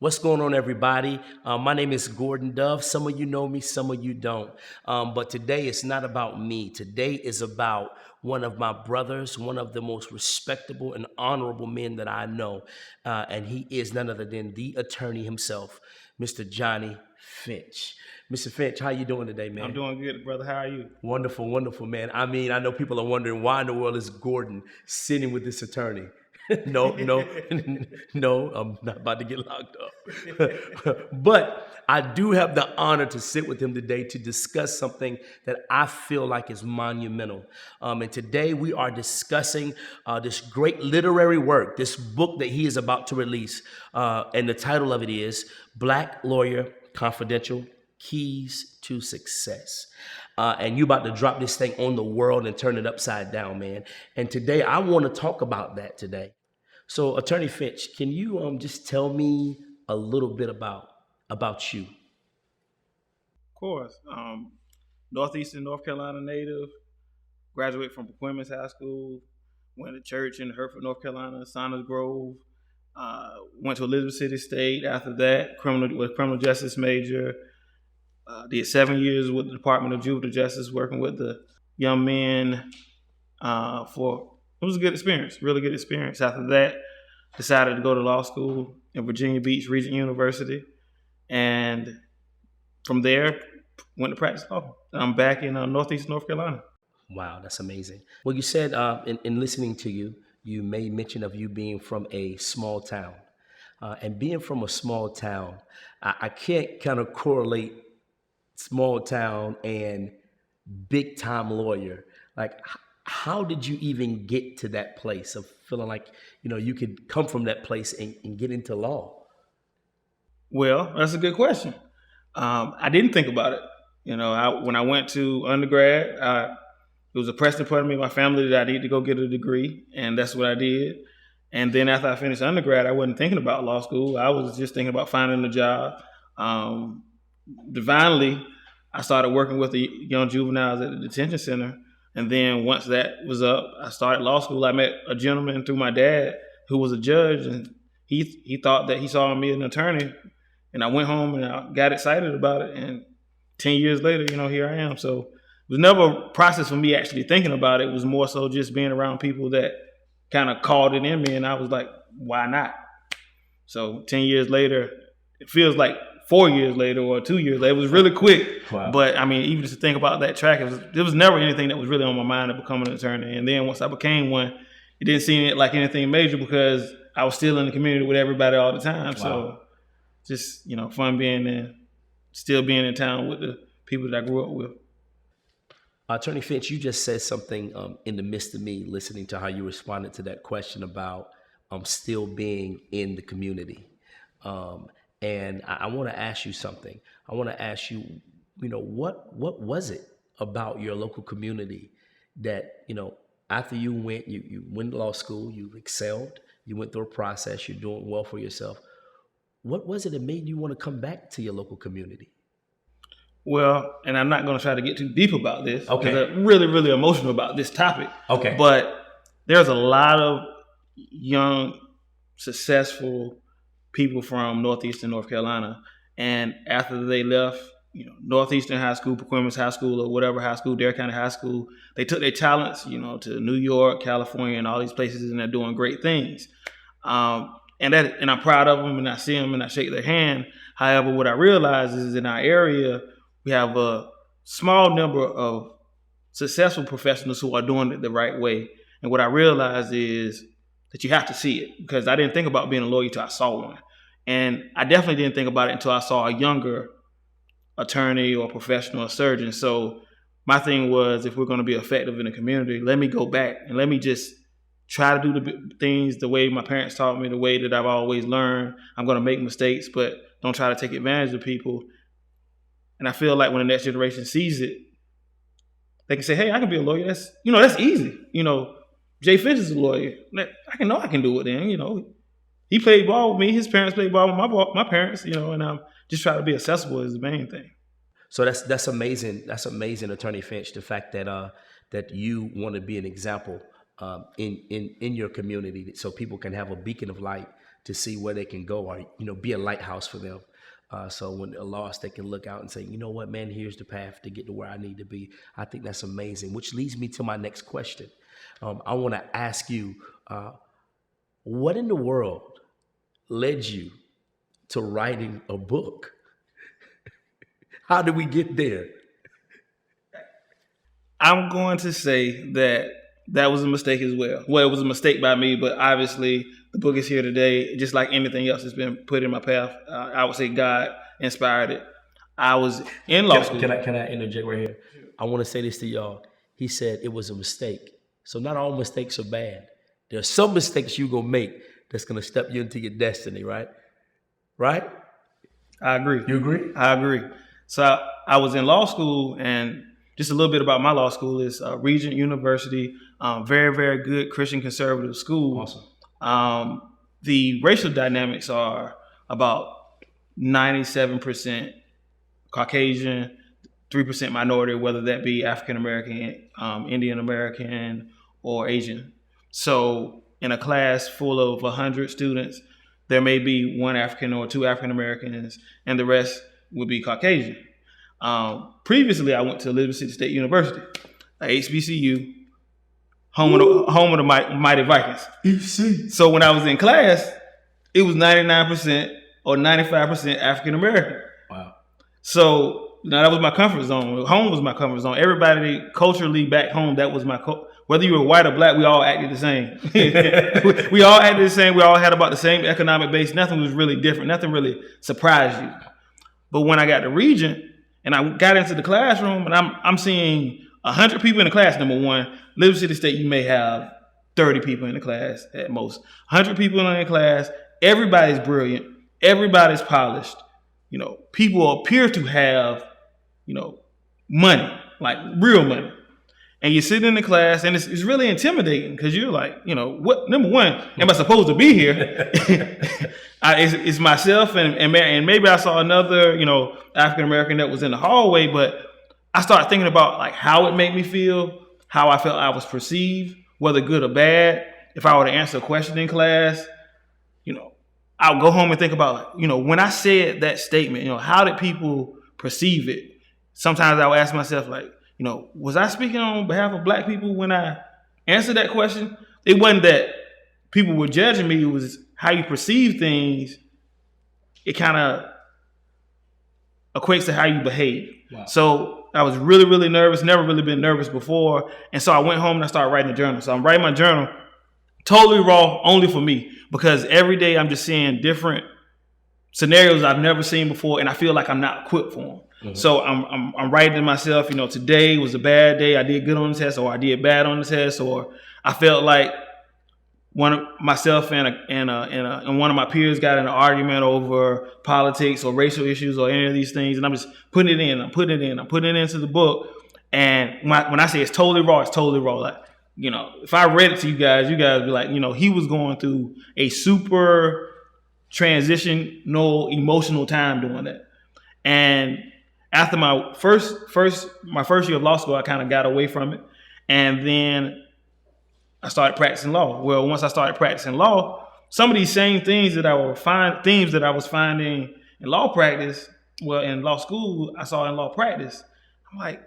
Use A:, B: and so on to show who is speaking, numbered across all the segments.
A: What's going on, everybody? My name is Gorden Dove. Some of you know me, some of you don't. But today it's not about me. Today is about one of my brothers, one of the most respectable and honorable men that I know. And he is none other than the attorney himself, Mr. Johnnie Finch. Mr. Finch, how you doing today, man?
B: I'm doing good, brother. How are you?
A: Wonderful, wonderful, man. I mean, I know people are wondering why in the world is Gorden sitting with this attorney? No, no, I'm not about to get locked up. But I do have the honor to sit with him today to discuss something that I feel like is monumental. And today we are discussing this great literary work, this book that he is about to release. And the title of it is Black Lawyer Confidential: Keys to Success. And you about to drop this thing on the world and turn it upside down, man. And today I want to talk about that today. So, Attorney Finch, can you just tell me a little bit about you?
B: Of course. Northeastern North Carolina native, graduate from Women's High School, went to church in Hereford, North Carolina, Saunders Grove, went to Elizabeth City State. After that, criminal justice major. Did 7 years with the Department of Juvenile Justice, working with the young men. It was a good experience, really good experience. After that, decided to go to law school in Virginia Beach, Regent University, and from there went to practice law. I'm back in Northeast North Carolina.
A: Wow, that's amazing. Well, you said in listening to you, you made mention of you being from a small town. And being from a small town, I can't kind of correlate small town and big time lawyer. Like, how did you even get to that place of feeling like, you could come from that place and get into law?
B: Well, that's a good question. I didn't think about it. When I went to undergrad, it was a pressing part of me, my family, that I need to go get a degree, and that's what I did. And then after I finished undergrad, I wasn't thinking about law school. I was just thinking about finding a job. Divinely, I started working with the young juveniles at the detention center. And then once that was up, I started law school. I met a gentleman through my dad who was a judge, and he thought that he saw me as an attorney. And I went home and I got excited about it. And 10 years later, here I am. So it was never a process for me actually thinking about it. It was more so just being around people that kind of called it in me. And I was like, why not? So 10 years later, it feels like 4 years later or 2 years later. It was really quick.
A: Wow.
B: But I mean, even just to think about that track, it was never anything that was really on my mind to become an attorney. And then once I became one, it didn't seem like anything major because I was still in the community with everybody all the time.
A: Wow.
B: So just, fun being there, still being in town with the people that I grew up with.
A: Attorney Finch, you just said something in the midst of me listening to how you responded to that question about still being in the community. And I want to ask you something. I want to ask you, what was it about your local community that, after you went to law school, you excelled, you went through a process, you're doing well for yourself. What was it that made you want to come back to your local community?
B: Well, and I'm not going to try to get too deep about this.
A: Okay.
B: Because I'm really, really emotional about this topic.
A: Okay.
B: But there's a lot of young, successful people from Northeastern North Carolina. And after they left, Northeastern High School, Women's High School, or whatever high school, Dare County High School, they took their talents, to New York, California, and all these places, and they're doing great things. And I'm proud of them, and I see them, and I shake their hand. However, what I realize is in our area, we have a small number of successful professionals who are doing it the right way. And what I realized is that you have to see it, because I didn't think about being a lawyer until I saw one. And I definitely didn't think about it until I saw a younger attorney or professional or surgeon. So my thing was, if we're going to be effective in the community, let me go back and let me just try to do the things the way my parents taught me, the way that I've always learned. I'm going to make mistakes, but don't try to take advantage of people. And I feel like when the next generation sees it, they can say, hey, I can be a lawyer. That's easy. Jay Finch is a lawyer. I can do it then. He played ball with me. His parents played ball with my parents, and I'm just trying to be accessible is the main thing.
A: So that's amazing. That's amazing, Attorney Finch, the fact that that you want to be an example in your community, so people can have a beacon of light to see where they can go, or be a lighthouse for them. So when they're lost, they can look out and say, you know what, man, here's the path to get to where I need to be. I think that's amazing, which leads me to my next question. I want to ask you, what in the world led you to writing a book? How did we get there?
B: I'm going to say that was a mistake as well. Well, it was a mistake by me, but obviously the book is here today. Just like anything else that's been put in my path, I would say God inspired it. I was in law school.
A: Can I interject right here? I want to say this to y'all. He said it was a mistake. So not all mistakes are bad. There are some mistakes you're going to make that's going to step you into your destiny, right? Right?
B: I agree.
A: You agree?
B: I agree. So I was in law school, and just a little bit about my law school is Regent University, very, very good Christian conservative school.
A: Awesome.
B: The racial dynamics are about 97% Caucasian, 3% minority, whether that be African American, Indian American, or Asian. So in a class full of 100 students, there may be one African or two African Americans, and the rest would be Caucasian. Previously, I went to Elizabeth City State University, HBCU, home of the Mighty Vikings.
A: EC.
B: So when I was in class, it was 99% or 95% African American.
A: Wow.
B: So now that was my comfort zone. Home was my comfort zone. Everybody culturally back home, that was my whether you were white or black, we all acted the same. we all acted the same. We all had about the same economic base. Nothing was really different. Nothing really surprised you. But when I got to Regent and I got into the classroom, and I'm seeing 100 people in the class. Number one, Liberty City State, you may have 30 people in the class at most. 100 people in the class. Everybody's brilliant. Everybody's polished. People appear to have, money, like real money. And you sit in the class, and it's really intimidating because you're like, what? Number one, am I supposed to be here? It's myself, and maybe I saw another, African American that was in the hallway, but I started thinking about like how it made me feel, how I felt I was perceived, whether good or bad. If I were to answer a question in class, I'll go home and think about, when I said that statement, how did people perceive it? Sometimes I'll ask myself, like, was I speaking on behalf of black people when I answered that question? It wasn't that people were judging me. It was how you perceive things. It kind of equates to how you behave. Wow. So I was really, really nervous, never really been nervous before. And so I went home and I started writing a journal. So I'm writing my journal totally raw, only for me, because every day I'm just seeing different scenarios I've never seen before, and I feel like I'm not equipped for them. Mm-hmm. So I'm writing to myself, today was a bad day. I did good on the test, or I did bad on the test, or I felt like one of myself and one of my peers got in an argument over politics or racial issues or any of these things, and I'm just putting it in. I'm putting it into the book. And when I say it's totally raw, it's totally raw. Like, if I read it to you guys would be like, he was going through a super transitional emotional time doing that. And after my first year of law school, I kind of got away from it. And then I started practicing law. Well, once I started practicing law, some of these same themes that I was finding in law practice, in law school, I saw in law practice. I'm like,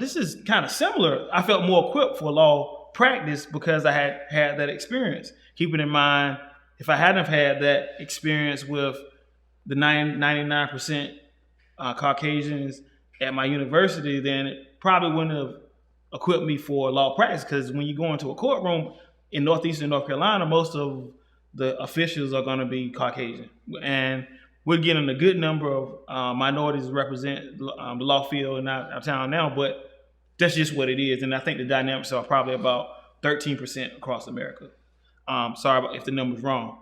B: this is kind of similar. I felt more equipped for law practice because I had that experience. Keeping in mind, if I hadn't have had that experience with the 99% Caucasians at my university, then it probably wouldn't have equipped me for law practice, because when you go into a courtroom in Northeastern North Carolina, most of the officials are going to be Caucasian. And we're getting a good number of minorities represent the law field in our town now, but that's just what it is. And I think the dynamics are probably about 13% across America. Sorry if the number's wrong.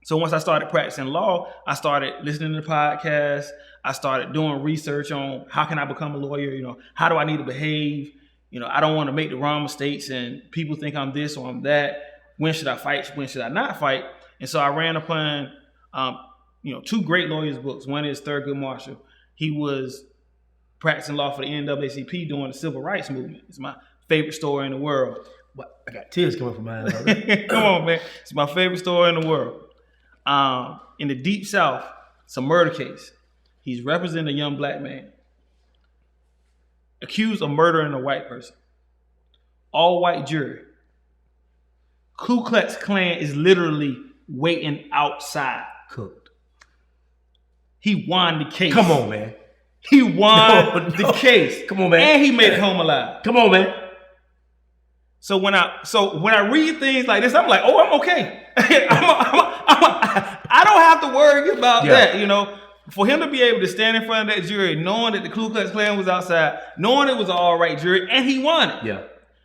B: So once I started practicing law, I started listening to podcasts. I started doing research on how can I become a lawyer? How do I need to behave? I don't want to make the wrong mistakes and people think I'm this or I'm that. When should I fight? When should I not fight? And so I ran upon, two great lawyers' books. One is Thurgood Marshall. He was practicing law for the NAACP during the Civil Rights Movement. It's my favorite story in the world.
A: What? I got tears coming from my eyes already.
B: Come on, man. It's my favorite story in the world. In the Deep South, it's a murder case. He's representing a young black man accused of murdering a white person. All white jury. Ku Klux Klan is literally waiting outside.
A: Cooked.
B: He won the case.
A: Come on, man.
B: He won the case.
A: Come on, man.
B: And he made it home alive.
A: Come on, man.
B: So when I read things like this, I'm like, oh, I'm okay. I don't have to worry about that, you know. For him to be able to stand in front of that jury, knowing that the Ku Klux Klan was outside, knowing it was an all right jury, and he won it.
A: Yeah.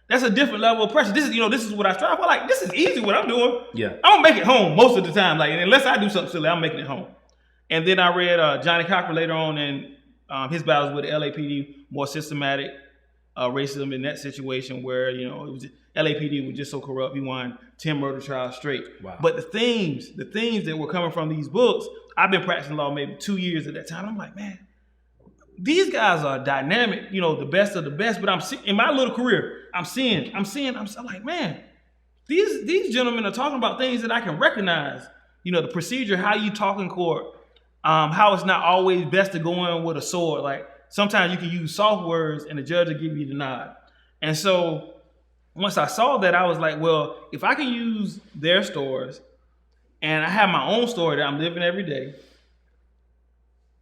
B: That's a different level of pressure. This is what I strive for. Like, this is easy what I'm doing.
A: Yeah.
B: I'm gonna make it home most of the time. Like, unless I do something silly, I'm making it home. And then I read Johnnie Cochran later on in his battles with the LAPD, more systematic racism in that situation where, you know, it was LAPD was just so corrupt. He won 10 murder trials straight.
A: Wow.
B: But the themes that were coming from these books, I've been practicing law maybe 2 years at that time. I'm like, man, these guys are dynamic, you know, the best of the best. But in my little career, I'm like, man, these gentlemen are talking about things that I can recognize. You know, the procedure, how you talk in court, how it's not always best to go in with a sword. Like, sometimes you can use soft words and the judge will give you the nod. And so once I saw that, I was like, well, if I can use their stories and I have my own story that I'm living every day,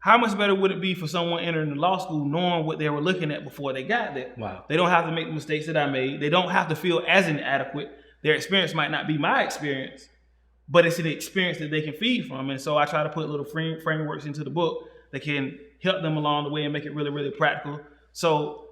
B: how much better would it be for someone entering the law school knowing what they were looking at before they got there?
A: Wow.
B: They don't have to make the mistakes that I made. They don't have to feel as inadequate. Their experience might not be my experience, but it's an experience that they can feed from. And so I try to put little frameworks into the book that can help them along the way and make it really, really practical. So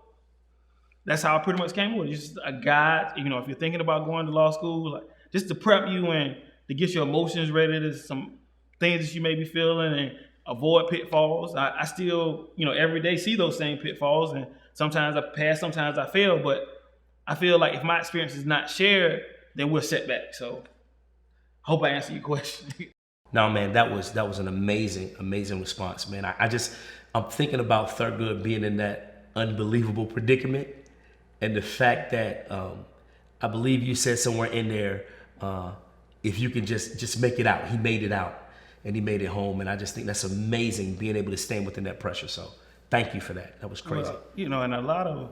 B: that's how I pretty much came with it. Just a guide, you know, if you're thinking about going to law school, like, just to prep you and to get your emotions ready to some things that you may be feeling and avoid pitfalls. I still, you know, every day see those same pitfalls, and sometimes I pass, sometimes I fail, but I feel like if my experience is not shared, then we're set back. So hope I answered your question.
A: No, man, that was an amazing response, man. I'm thinking about Thurgood being in that unbelievable predicament, and the fact that I believe you said somewhere in there, if you can just make it out. He made it out, and he made it home, and I just think that's amazing, being able to stand within that pressure. So thank you for that. That was crazy.
B: Well, you know, and a lot of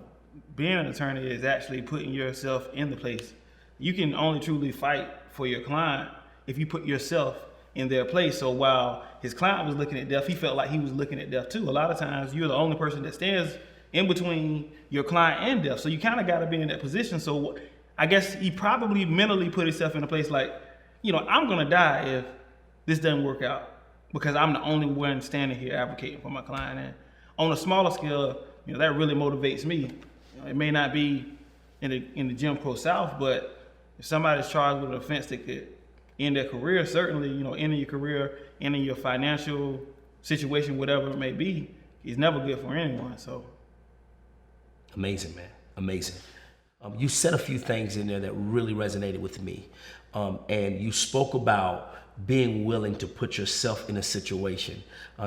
B: being an attorney is actually putting yourself in the place. You can only truly fight for your client if you put yourself in their place. So while his client was looking at death, he felt like he was looking at death too. A lot of times you're the only person that stands in between your client and death. So you kind of got to be in that position. So I guess he probably mentally put himself in a place like, you know, I'm going to die if this doesn't work out, because I'm the only one standing here advocating for my client. And on a smaller scale, you know, that really motivates me. You know, it may not be in the Jim Crow South, but if somebody's charged with an offense that could end their career, certainly, you know, ending your career, ending your financial situation, whatever it may be, is never good for anyone. So
A: amazing, man, amazing. You said a few things in there that really resonated with me, and you spoke about being willing to put yourself in a situation,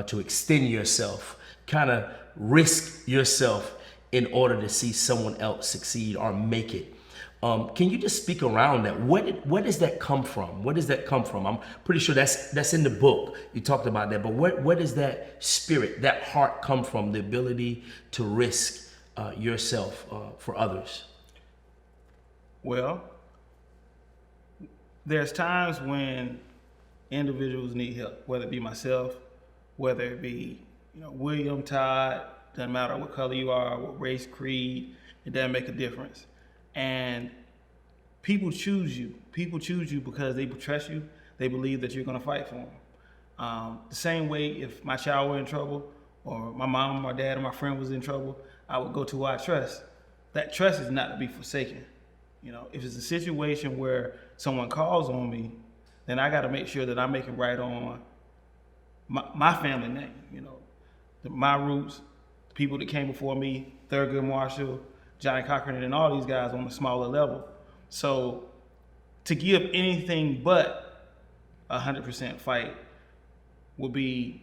A: to extend yourself, kind of risk yourself in order to see someone else succeed or make it. Can you just speak around that? Where does that come from? Where does that come from? I'm pretty sure that's in the book. You talked about that, but where does that spirit, that heart come from? The ability to risk yourself for others.
B: Well, there's times when individuals need help, whether it be myself, whether it be, you know, William, Todd, doesn't matter what color you are, what race, creed, it doesn't make a difference. And people choose you. People choose you because they trust you. They believe that you're going to fight for them. The same way, if my child were in trouble, or my mom, my dad, or my friend was in trouble, I would go to who I trust. That trust is not to be forsaken. You know, if it's a situation where someone calls on me, then I got to make sure that I'm making right on my family name. You know, my roots, the people that came before me, Thurgood Marshall, Johnnie Cochran, and all these guys on a smaller level. So to give anything but 100% fight would be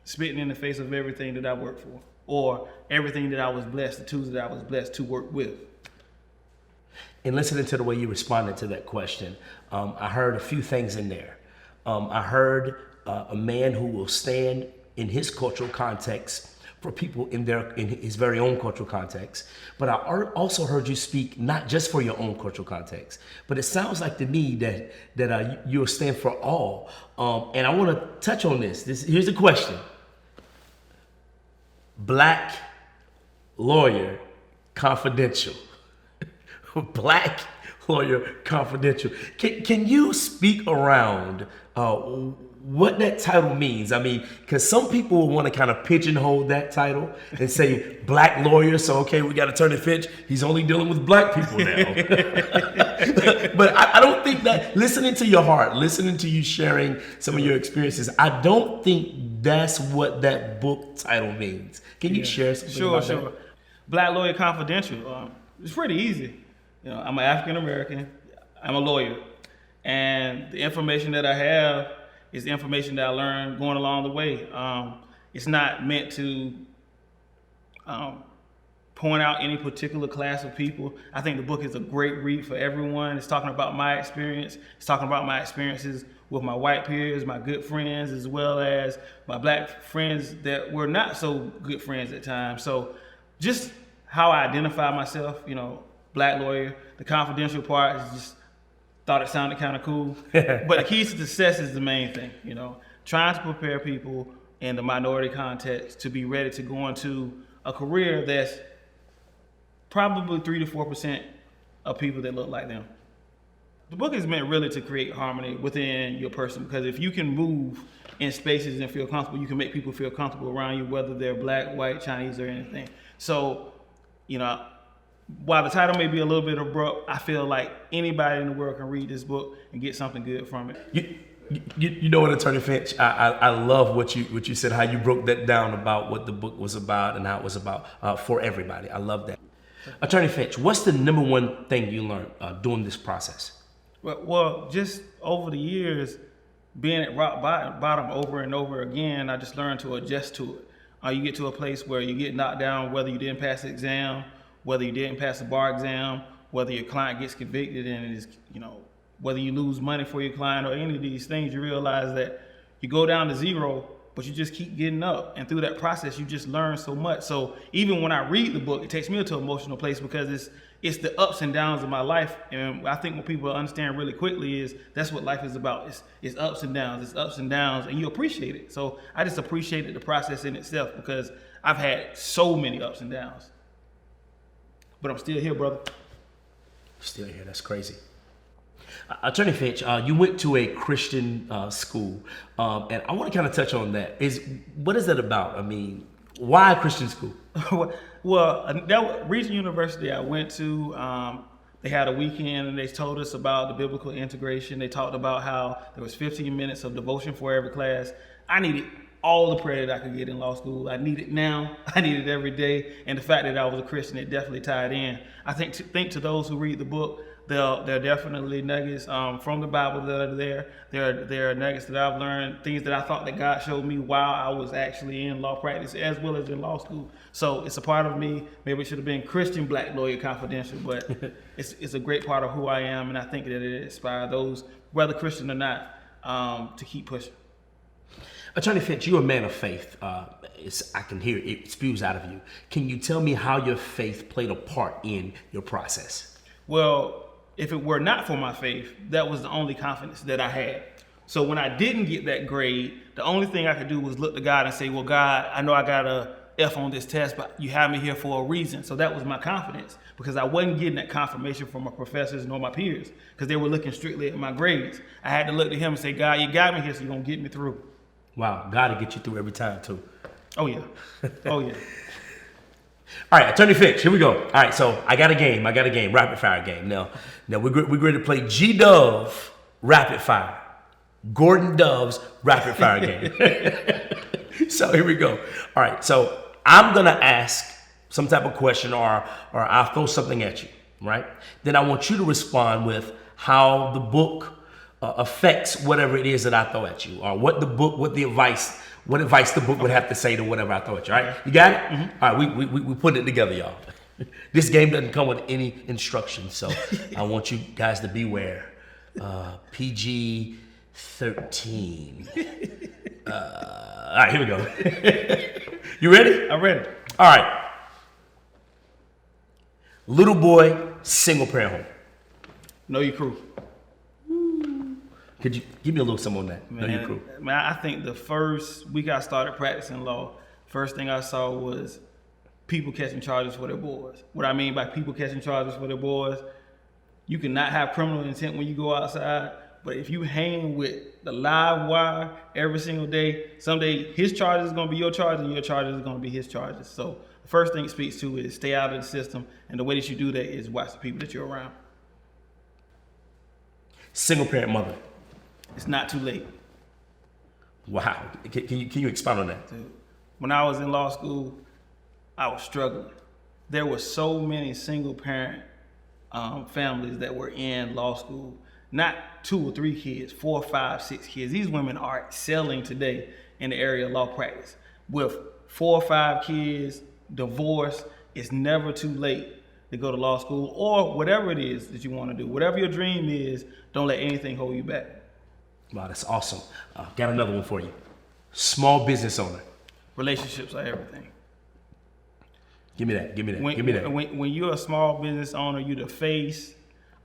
B: spitting in the face of everything that I worked for, or everything that I was blessed, the tools that I was blessed to work with.
A: In listening to the way you responded to that question, I heard a few things in there. I heard a man who will stand in his cultural context for people in his very own cultural context. But I also heard you speak not just for your own cultural context, but it sounds like to me that you'll stand for all. And I want to touch on this. Here's the question. Black lawyer confidential. Black lawyer confidential. Can you speak around what that title means? I mean, because some people will want to kind of pigeonhole that title and say black lawyer. So, okay, we got Attorney Finch. He's only dealing with black people now. But I don't think that, listening to your heart, listening to you sharing some of your experiences, I don't think that's what that book title means. Can you share something about that?
B: Black Lawyer Confidential. It's pretty easy. I'm an African American. I'm a lawyer. And the information that I have is the information that I learned going along the way. It's not meant to point out any particular class of people. I think the book is a great read for everyone. It's talking about my experience. It's talking about my experiences with my white peers, my good friends, as well as my black friends that were not so good friends at times. So just how I identify myself, black lawyer. The confidential part is just thought it sounded kind of cool. But the keys to success is the main thing, trying to prepare people in the minority context to be ready to go into a career that's probably 3 to 4% of people that look like them. The book is meant really to create harmony within your person, because if you can move in spaces and feel comfortable, you can make people feel comfortable around you, whether they're black, white, Chinese, or anything. So, while the title may be a little bit abrupt, I feel like anybody in the world can read this book and get something good from it.
A: You know what, Attorney Finch, I love what you said, how you broke that down about what the book was about and how it was about for everybody. I love that. Attorney Finch, what's the number one thing you learned during this process?
B: Well, just over the years, being at rock bottom over and over again, I just learned to adjust to it. You get to a place where you get knocked down, whether you didn't pass the exam, whether you didn't pass the bar exam, whether your client gets convicted and is, whether you lose money for your client or any of these things, you realize that you go down to zero, but you just keep getting up. And through that process, you just learn so much. So even when I read the book, it takes me to an emotional place because it's the ups and downs of my life. And I think what people understand really quickly is that's what life is about. It's ups and downs, and you appreciate it. So I just appreciated the process in itself because I've had so many ups and downs. But I'm still here, brother.
A: Still here, that's crazy. Attorney Finch, you went to a Christian school, and I want to kind of touch on that. What is that about? I mean, why a Christian school?
B: That Regent University I went to, they had a weekend and they told us about the biblical integration. They talked about how there was 15 minutes of devotion for every class. I needed all the prayer that I could get in law school. I need it now. I need it every day. And the fact that I was a Christian, it definitely tied in. I think to those who read the book, there are definitely nuggets from the Bible that are there. There are nuggets that I've learned, things that I thought that God showed me while I was actually in law practice as well as in law school. So it's a part of me. Maybe it should have been Christian Black Lawyer Confidential, but it's a great part of who I am, and I think that it inspires those, whether Christian or not, to keep pushing.
A: Attorney Finch, you're a man of faith. I can hear it spews out of you. Can you tell me how your faith played a part in your process?
B: Well, if it were not for my faith, that was the only confidence that I had. So when I didn't get that grade, the only thing I could do was look to God and say, well, God, I know I got a F on this test, but you have me here for a reason. So that was my confidence, because I wasn't getting that confirmation from my professors nor my peers, because they were looking strictly at my grades. I had to look to him and say, God, you got me here, so you're going to get me through.
A: Wow, God will get you through every time, too.
B: Oh, yeah. Oh, yeah.
A: All right, Attorney Finch, here we go. All right, so I got a game, rapid fire game. Now we're going to play G-Dove rapid fire, Gorden Dove's rapid fire game. So here we go. All right, so I'm going to ask some type of question or I'll throw something at you, right? Then I want you to respond with how the book affects whatever it is that I throw at you, or what advice the book would have to say to whatever I throw at you. All right, you got it? Mm-hmm. All right, we put it together, y'all. This game doesn't come with any instructions, so I want you guys to beware. PG-13. All right, here we go. You ready?
B: I'm ready.
A: All right. Little boy, single parent home.
B: Know your crew.
A: Could you give me a little something on that? Know your crew.
B: Man, I think the first week I started practicing law, first thing I saw was people catching charges for their boys. What I mean by people catching charges for their boys, you cannot have criminal intent when you go outside, but if you hang with the live wire every single day, someday his charges is going to be your charge and your charges is going to be his charges. So the first thing it speaks to is stay out of the system, and the way that you do that is watch the people that you're around.
A: Single parent mother.
B: It's not too late.
A: Wow. Can you expound on that?
B: When I was in law school, I was struggling. There were so many single parent families that were in law school. Not 2 or 3 kids, 4, 5, 6 kids. These women are excelling today in the area of law practice. With 4 or 5 kids, divorce, it's never too late to go to law school or whatever it is that you want to do. Whatever your dream is, don't let anything hold you back.
A: Wow, that's awesome. Got another one for you. Small business owner.
B: Relationships are everything.
A: Give me that.
B: When you're a small business owner, you're the face.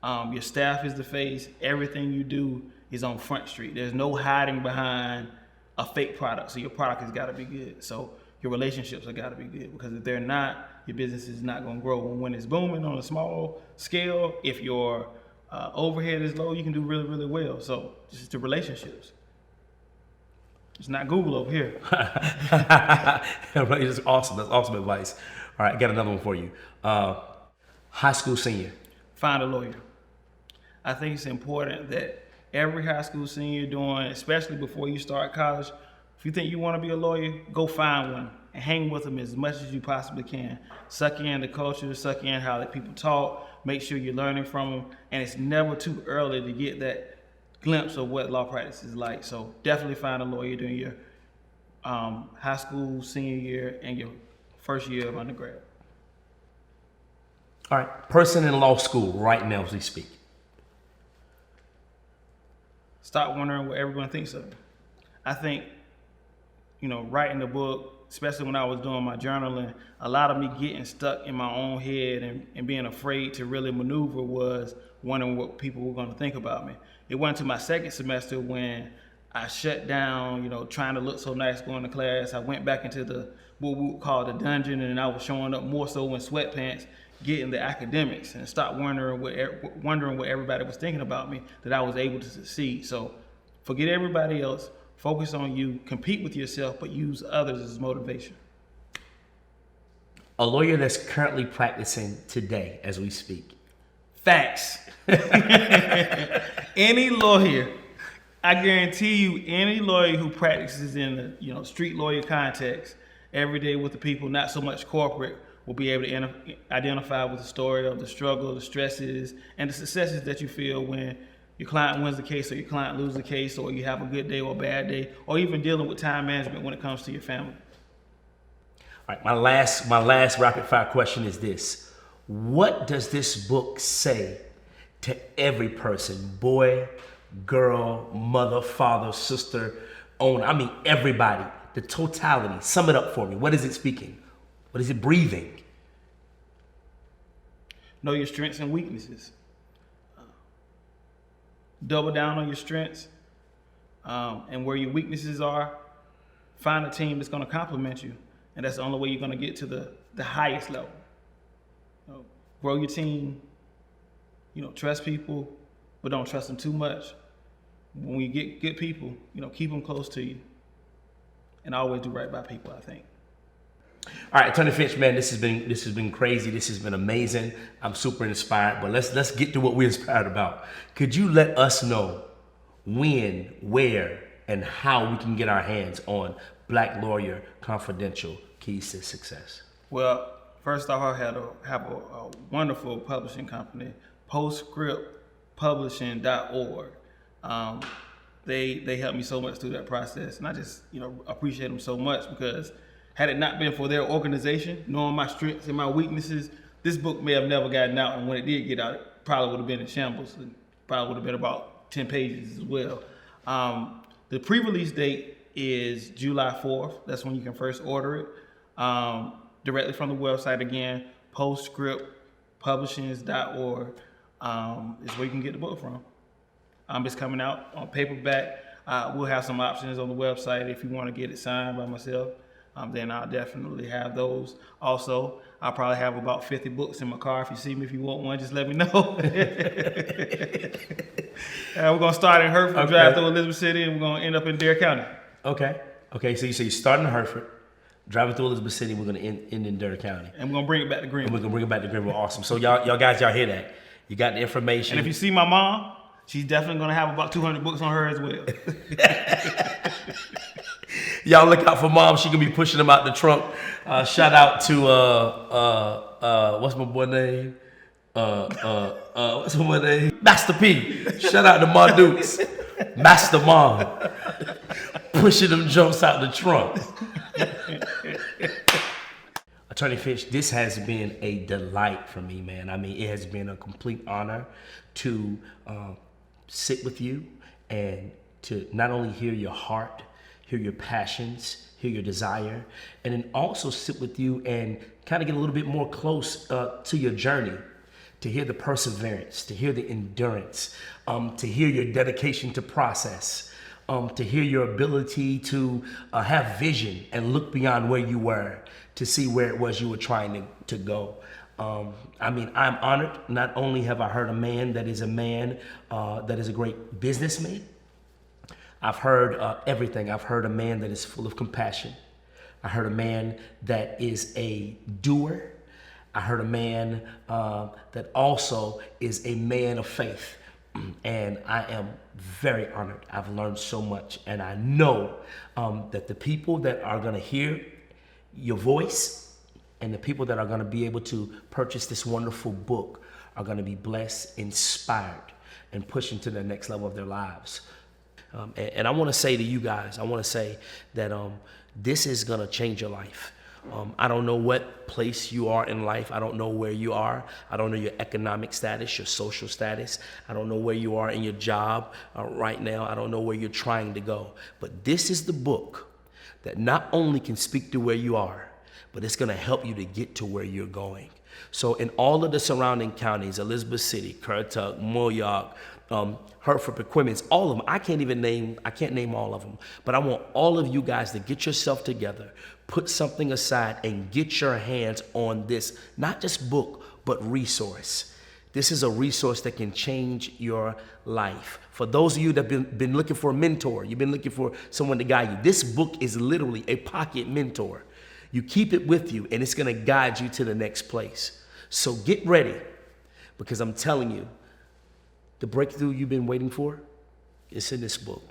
B: Your staff is the face. Everything you do is on Front Street. There's no hiding behind a fake product. So your product has got to be good. So your relationships have got to be good, because if they're not, your business is not going to grow. When it's booming on a small scale, if your overhead is low, you can do really, really well. So just the relationships. It's not Google over here.
A: It's awesome. That's awesome advice. All right, got another one for you. High school senior.
B: Find a lawyer. I think it's important that every high school senior doing, especially before you start college, if you think you want to be a lawyer, go find one and hang with them as much as you possibly can. Suck in the culture, suck in how the people talk, make sure you're learning from them, and it's never too early to get that glimpse of what law practice is like. So definitely find a lawyer during your high school senior year and your first year of undergrad.
A: All right, person in law school right now as we speak.
B: Stop wondering what everyone thinks of you. I think, writing the book, especially when I was doing my journaling, a lot of me getting stuck in my own head and being afraid to really maneuver was wondering what people were going to think about me. It went to my second semester when I shut down, trying to look so nice going to class. I went back into what we would call the dungeon, and I was showing up more so in sweatpants, getting the academics, and stopped wondering what everybody was thinking about me, that I was able to succeed. So forget everybody else, focus on you, compete with yourself, but use others as motivation.
A: A lawyer that's currently practicing today as we speak.
B: Facts. Any lawyer, I guarantee you, any lawyer who practices in the street lawyer context every day with the people, not so much corporate, will be able to identify with the story of the struggle, the stresses, and the successes that you feel when your client wins the case or your client loses the case, or you have a good day or a bad day, or even dealing with time management when it comes to your family.
A: All right, my last rapid fire question is this. What does this book say to every person, boy, girl, mother, father, sister, owner? I mean, everybody, the totality. Sum it up for me. What is it speaking? What is it breathing?
B: Know your strengths and weaknesses. Double down on your strengths, and where your weaknesses are, find a team that's going to complement you. And that's the only way you're going to get to the highest level. Grow your team, trust people, but don't trust them too much. When you get good people, keep them close to you. And always do right by people, I think.
A: All right, Attorney Finch, man, this has been crazy. This has been amazing. I'm super inspired, but let's get to what we're inspired about. Could you let us know when, where, and how we can get our hands on Black Lawyer Confidential Keys to Success?
B: Well, first off, I have a wonderful publishing company, postscriptpublishing.org. They helped me so much through that process, and I just appreciate them so much, because had it not been for their organization, knowing my strengths and my weaknesses, this book may have never gotten out, and when it did get out, it probably would have been in shambles. It probably would have been about 10 pages as well. The pre-release date is July 4th. That's when you can first order it. Directly from the website again, postscriptpublishings.org is where you can get the book from. It's coming out on paperback. We'll have some options on the website if you want to get it signed by myself. Then I'll definitely have those. Also, I'll probably have about 50 books in my car. If you see me, if you want one, just let me know. We're going to start in Hereford, drive through Elizabeth City, and we're going to end up in Dare County.
A: Okay. So you say you're starting in Hereford, driving through Elizabeth City, we're going to end in Dare County.
B: And we're going to bring it back to Greenville.
A: Awesome. So y'all guys, y'all hear that? You got the information.
B: And if you see my mom, she's definitely going to have about 200 books on her as well.
A: Y'all look out for Mom. She gonna be pushing them out the trunk. Shout out to what's my boy name? Master P. Shout out to Ma Dukes. Master Mom. Pushing them jumps out the trunk. Attorney Finch, this has been a delight for me, man. I mean, it has been a complete honor to sit with you and to not only hear your heart, hear your passions, hear your desire, and then also sit with you and kind of get a little bit more close to your journey, to hear the perseverance, to hear the endurance, to hear your dedication to process, to hear your ability to have vision and look beyond where you were, to see where it was you were trying to go. I mean, I'm honored. Not only have I heard a man that is a great businessman, I've heard everything. I've heard a man that is full of compassion. I heard a man that is a doer. I heard a man that also is a man of faith. And I am very honored. I've learned so much. And I know that the people that are going to hear your voice and the people that are going to be able to purchase this wonderful book are going to be blessed, inspired, and pushed into the next level of their lives. And I want to say to you guys, I want to say that this is going to change your life. I don't know what place you are in life. I don't know where you are. I don't know your economic status, your social status. I don't know where you are in your job right now. I don't know where you're trying to go. But this is the book that not only can speak to where you are, but it's going to help you to get to where you're going. So in all of the surrounding counties, Elizabeth City, Currituck, Mooryock, Hereford, Paquimans, all of them, I can't name all of them, but I want all of you guys to get yourself together, put something aside, and get your hands on this, not just book, but resource. This is a resource that can change your life. For those of you that have been looking for a mentor, you've been looking for someone to guide you, this book is literally a pocket mentor. You keep it with you, and it's going to guide you to the next place. So get ready, because I'm telling you, the breakthrough you've been waiting for, it's in this book.